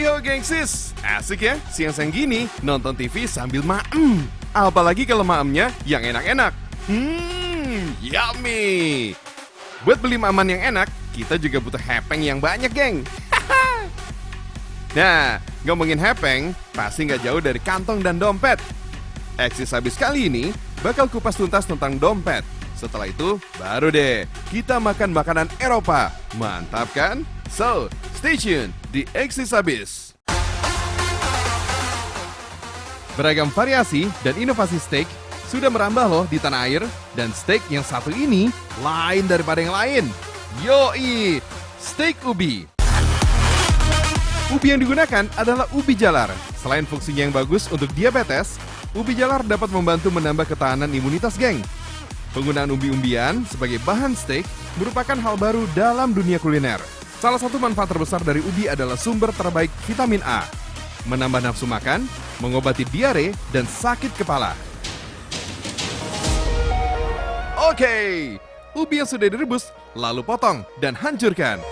Hei ho gengsis, asik ya siang-siang gini nonton TV sambil maem. Apalagi kalau maemnya yang enak-enak. Yummy. Buat beli maeman yang enak, kita juga butuh hepeng yang banyak, geng. Nah, ngomongin hepeng, pasti nggak jauh dari kantong dan dompet. Eksis habis kali ini bakal kupas tuntas tentang dompet. Setelah itu, baru deh kita makan makanan Eropa. Mantap kan? So, stay tune di Eksis Habis. Beragam variasi dan inovasi steak sudah merambah loh di tanah air. Dan steak yang satu ini lain daripada yang lain. Yoi, steak ubi. Ubi yang digunakan adalah ubi jalar. Selain fungsinya yang bagus untuk diabetes, ubi jalar dapat membantu menambah ketahanan imunitas, geng. Penggunaan umbi-umbian sebagai bahan steak merupakan hal baru dalam dunia kuliner. Salah satu manfaat terbesar dari ubi adalah sumber terbaik vitamin A, menambah nafsu makan, mengobati diare, dan sakit kepala. Oke, ubi yang sudah direbus, lalu potong dan hancurkan.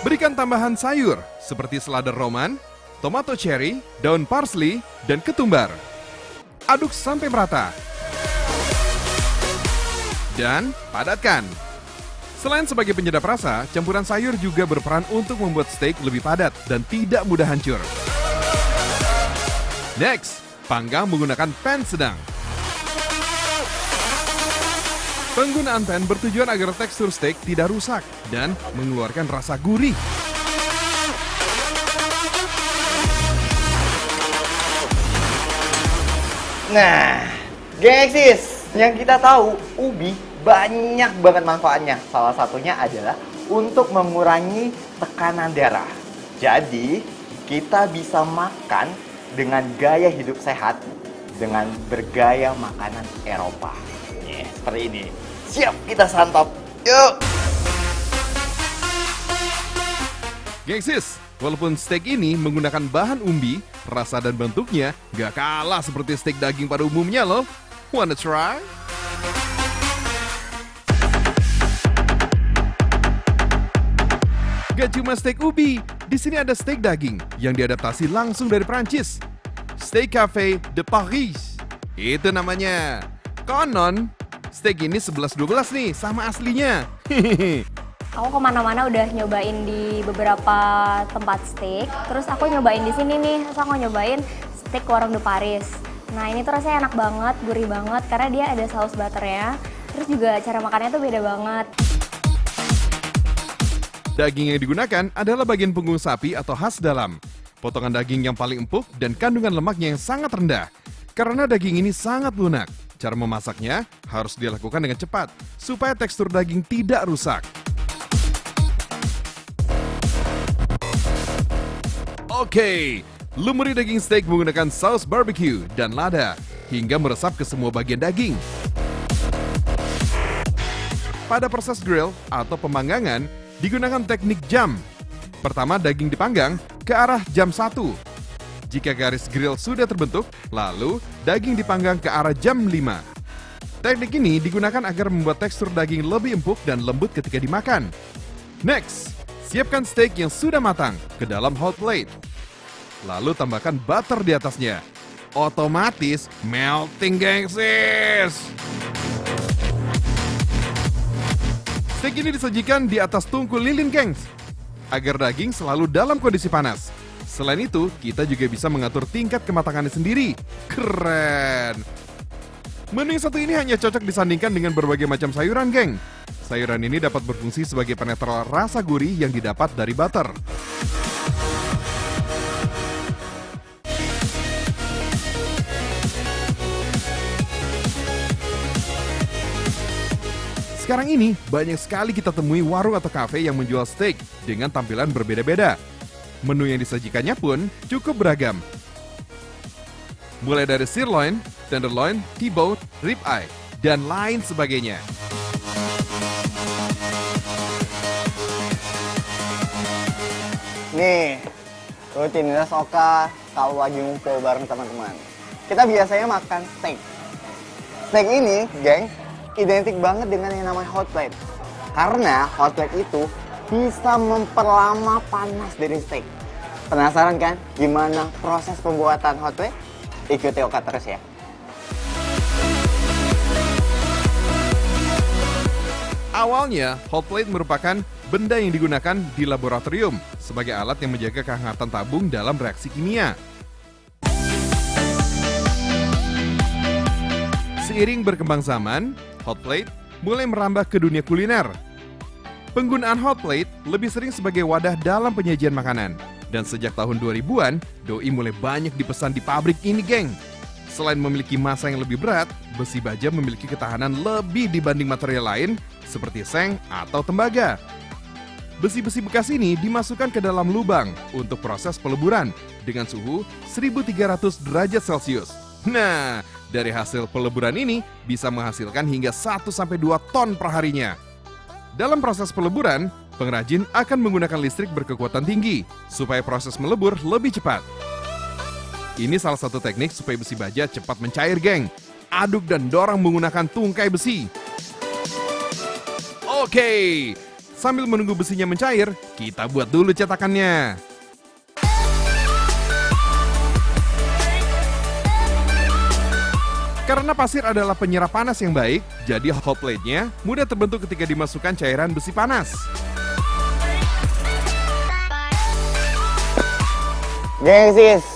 Berikan tambahan sayur seperti selada roman, tomato cherry, daun parsley, dan ketumbar. Aduk sampai merata. Dan padatkan. Selain sebagai penyedap rasa, campuran sayur juga berperan untuk membuat steak lebih padat dan tidak mudah hancur. Next, panggang menggunakan pan sedang. Penggunaan pan bertujuan agar tekstur steak tidak rusak dan mengeluarkan rasa gurih. Nah, gengsis, yang kita tahu ubi banyak banget manfaatnya. Salah satunya adalah untuk mengurangi tekanan darah. Jadi, kita bisa makan dengan gaya hidup sehat dengan bergaya makanan Eropa. Seperti ini. Siap, kita santap. Yuk! Gengsis, walaupun steak ini menggunakan bahan umbi, rasa dan bentuknya gak kalah seperti steak daging pada umumnya loh. Wanna try? Gak cuma steak ubi, di sini ada steak daging yang diadaptasi langsung dari Prancis. Steak Cafe de Paris, itu namanya. Konon, steak ini 11-12 nih sama aslinya. Aku kemana-mana udah nyobain di beberapa tempat steak. Terus aku nyobain di sini nih, terus aku nyobain steak warung de Paris. Nah ini tuh rasanya enak banget, gurih banget karena dia ada saus butternya. Terus juga cara makannya tuh beda banget. Daging yang digunakan adalah bagian punggung sapi atau khas dalam. Potongan daging yang paling empuk dan kandungan lemaknya yang sangat rendah. Karena daging ini sangat lunak, cara memasaknya harus dilakukan dengan cepat supaya tekstur daging tidak rusak. Oke, lumuri daging steak menggunakan saus barbecue dan lada hingga meresap ke semua bagian daging. Pada proses grill atau pemanggangan, digunakan teknik jam. Pertama, daging dipanggang ke arah jam 1. Jika garis grill sudah terbentuk, lalu daging dipanggang ke arah jam 5. Teknik ini digunakan agar membuat tekstur daging lebih empuk dan lembut ketika dimakan. Next, siapkan steak yang sudah matang ke dalam hot plate. Lalu tambahkan butter di atasnya. Otomatis melting, gengsis! Steak ini disajikan di atas tungku lilin, gengs, agar daging selalu dalam kondisi panas. Selain itu, kita juga bisa mengatur tingkat kematangannya sendiri. Keren! Menu yang satu ini hanya cocok disandingkan dengan berbagai macam sayuran, geng. Sayuran ini dapat berfungsi sebagai penetral rasa gurih yang didapat dari butter. Sekarang ini, banyak sekali kita temui warung atau kafe yang menjual steak dengan tampilan berbeda-beda. Menu yang disajikannya pun cukup beragam. Mulai dari sirloin, tenderloin, T-bone, ribeye, dan lain sebagainya. Nih, rutinitas Oka kalau lagi ngumpul bareng teman-teman. Kita biasanya makan steak. Steak ini, geng, identik banget dengan yang namanya hot plate. Karena hot plate itu bisa memperlama panas dari steak. Penasaran kan gimana proses pembuatan hot plate? Ikuti Oka terus ya. Awalnya, hot plate merupakan benda yang digunakan di laboratorium sebagai alat yang menjaga kehangatan tabung dalam reaksi kimia. Seiring berkembang zaman, hot plate mulai merambah ke dunia kuliner. Penggunaan hot plate lebih sering sebagai wadah dalam penyajian makanan. Dan sejak tahun 2000-an, doi mulai banyak dipesan di pabrik ini, geng. Selain memiliki massa yang lebih berat, besi baja memiliki ketahanan lebih dibanding material lain seperti seng atau tembaga. Besi-besi bekas ini dimasukkan ke dalam lubang untuk proses peleburan dengan suhu 1300 derajat Celcius. Nah, dari hasil peleburan ini bisa menghasilkan hingga 1-2 ton per harinya. Dalam proses peleburan, pengrajin akan menggunakan listrik berkekuatan tinggi supaya proses melebur lebih cepat. Ini salah satu teknik supaya besi baja cepat mencair, geng. Aduk dan dorong menggunakan tungkai besi. Oke, sambil menunggu besinya mencair, kita buat dulu cetakannya. Karena pasir adalah penyerap panas yang baik, jadi hot plate-nya mudah terbentuk ketika dimasukkan cairan besi panas. Gengsis,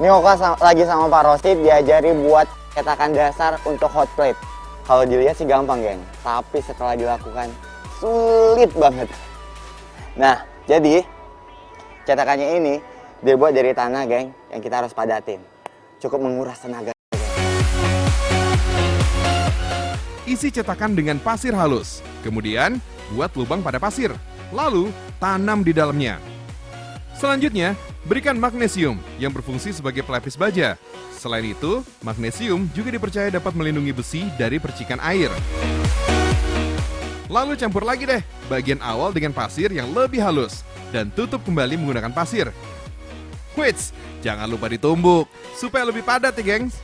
ini Oka lagi sama Pak Rosid diajari buat cetakan dasar untuk hot plate. Kalau dilihat sih gampang, geng, tapi setelah dilakukan sulit banget. Nah, jadi cetakannya ini dibuat dari tanah, geng, yang kita harus padatin. Cukup menguras tenaga. Isi cetakan dengan pasir halus, kemudian buat lubang pada pasir, lalu tanam di dalamnya. Selanjutnya, berikan magnesium yang berfungsi sebagai pelapis baja. Selain itu, magnesium juga dipercaya dapat melindungi besi dari percikan air. Lalu campur lagi deh bagian awal dengan pasir yang lebih halus dan tutup kembali menggunakan pasir. Wits, jangan lupa ditumbuk supaya lebih padat ya, gengs.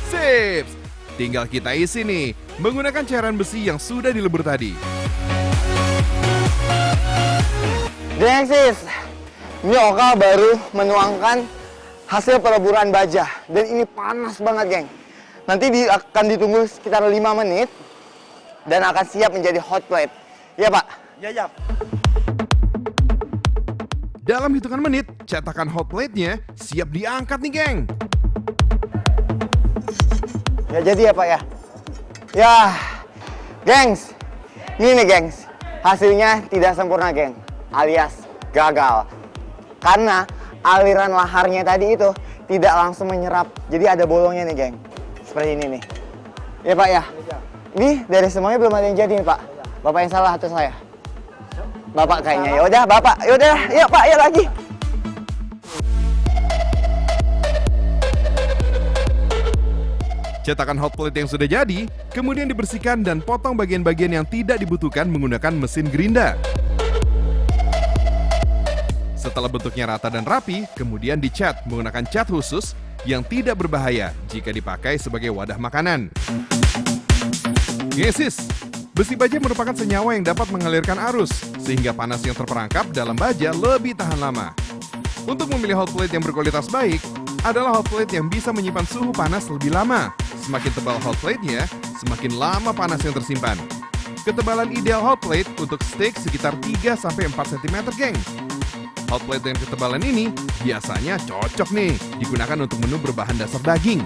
Sips, tinggal kita isi nih menggunakan cairan besi yang sudah dilebur tadi. Gengsis, ini Oka baru menuangkan hasil peleburan baja dan ini panas banget, geng. Nanti akan ditunggu sekitar 5 menit dan akan siap menjadi hot plate. Ya, Pak? Ya. Dalam hitungan menit, cetakan hot plate-nya siap diangkat nih, geng. Ya jadi ya, Pak ya. Ya, gengs. Ini nih, gengs. Hasilnya tidak sempurna, geng. Alias gagal. Karena aliran laharnya tadi itu tidak langsung menyerap. Jadi ada bolongnya nih, geng. Seperti ini nih. Ya, Pak ya. Ini dari semuanya belum ada yang jadi nih, Pak. Bapak yang salah atau saya? Bapak kayaknya. Ya udah, Bapak. Ya udah, yuk Pak, ya lagi. Cetakan hot plate yang sudah jadi, kemudian dibersihkan dan potong bagian-bagian yang tidak dibutuhkan menggunakan mesin gerinda. Setelah bentuknya rata dan rapi, kemudian dicat menggunakan cat khusus yang tidak berbahaya jika dipakai sebagai wadah makanan. Genesis, besi baja merupakan senyawa yang dapat mengalirkan arus, sehingga panas yang terperangkap dalam baja lebih tahan lama. Untuk memilih hot plate yang berkualitas baik, adalah hot plate yang bisa menyimpan suhu panas lebih lama. Semakin tebal hot plate-nya, semakin lama panas yang tersimpan. Ketebalan ideal hot plate untuk steak sekitar 3-4 cm, geng. Hot plate dengan ketebalan ini biasanya cocok nih digunakan untuk menu berbahan dasar daging.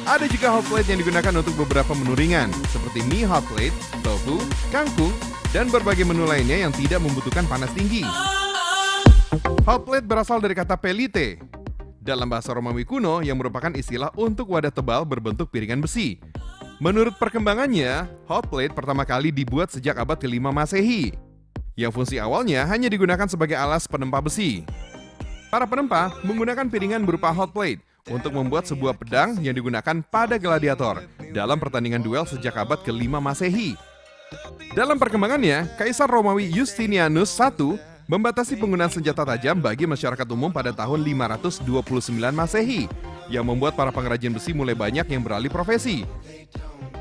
Ada juga hot plate yang digunakan untuk beberapa menu ringan, seperti mie hot plate, tofu, kangkung, dan berbagai menu lainnya yang tidak membutuhkan panas tinggi. Hot plate berasal dari kata pelite, dalam bahasa Romawi kuno yang merupakan istilah untuk wadah tebal berbentuk piringan besi. Menurut perkembangannya, hot plate pertama kali dibuat sejak abad ke-5 Masehi, yang fungsi awalnya hanya digunakan sebagai alas penempa besi. Para penempa menggunakan piringan berupa hot plate untuk membuat sebuah pedang yang digunakan pada gladiator dalam pertandingan duel sejak abad ke-5 Masehi. Dalam perkembangannya, Kaisar Romawi Justinianus I membatasi penggunaan senjata tajam bagi masyarakat umum pada tahun 529 Masehi, yang membuat para pengrajin besi mulai banyak yang beralih profesi.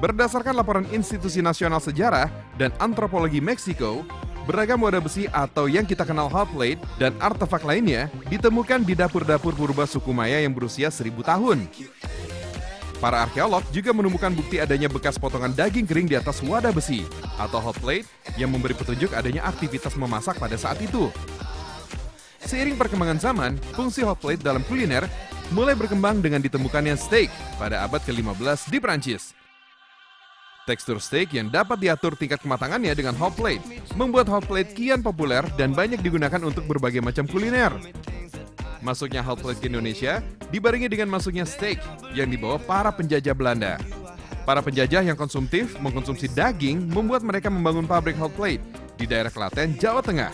Berdasarkan laporan Institusi Nasional Sejarah dan Antropologi Meksiko, beragam wadah besi atau yang kita kenal hot plate dan artefak lainnya ditemukan di dapur-dapur purba suku Maya yang berusia 1000 tahun. Para arkeolog juga menemukan bukti adanya bekas potongan daging kering di atas wadah besi atau hot plate yang memberi petunjuk adanya aktivitas memasak pada saat itu. Seiring perkembangan zaman, fungsi hot plate dalam kuliner mulai berkembang dengan ditemukannya steak pada abad ke-15 di Prancis. Tekstur steak yang dapat diatur tingkat kematangannya dengan hot plate membuat hot plate kian populer dan banyak digunakan untuk berbagai macam kuliner. Masuknya hot plate ke Indonesia dibarengi dengan masuknya steak yang dibawa para penjajah Belanda. Para penjajah yang konsumtif mengkonsumsi daging membuat mereka membangun pabrik hot plate di daerah Klaten, Jawa Tengah.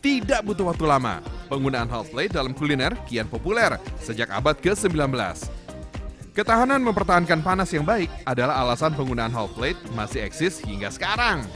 Tidak butuh waktu lama, penggunaan hot plate dalam kuliner kian populer sejak abad ke-19. Ketahanan mempertahankan panas yang baik adalah alasan penggunaan hot plate masih eksis hingga sekarang.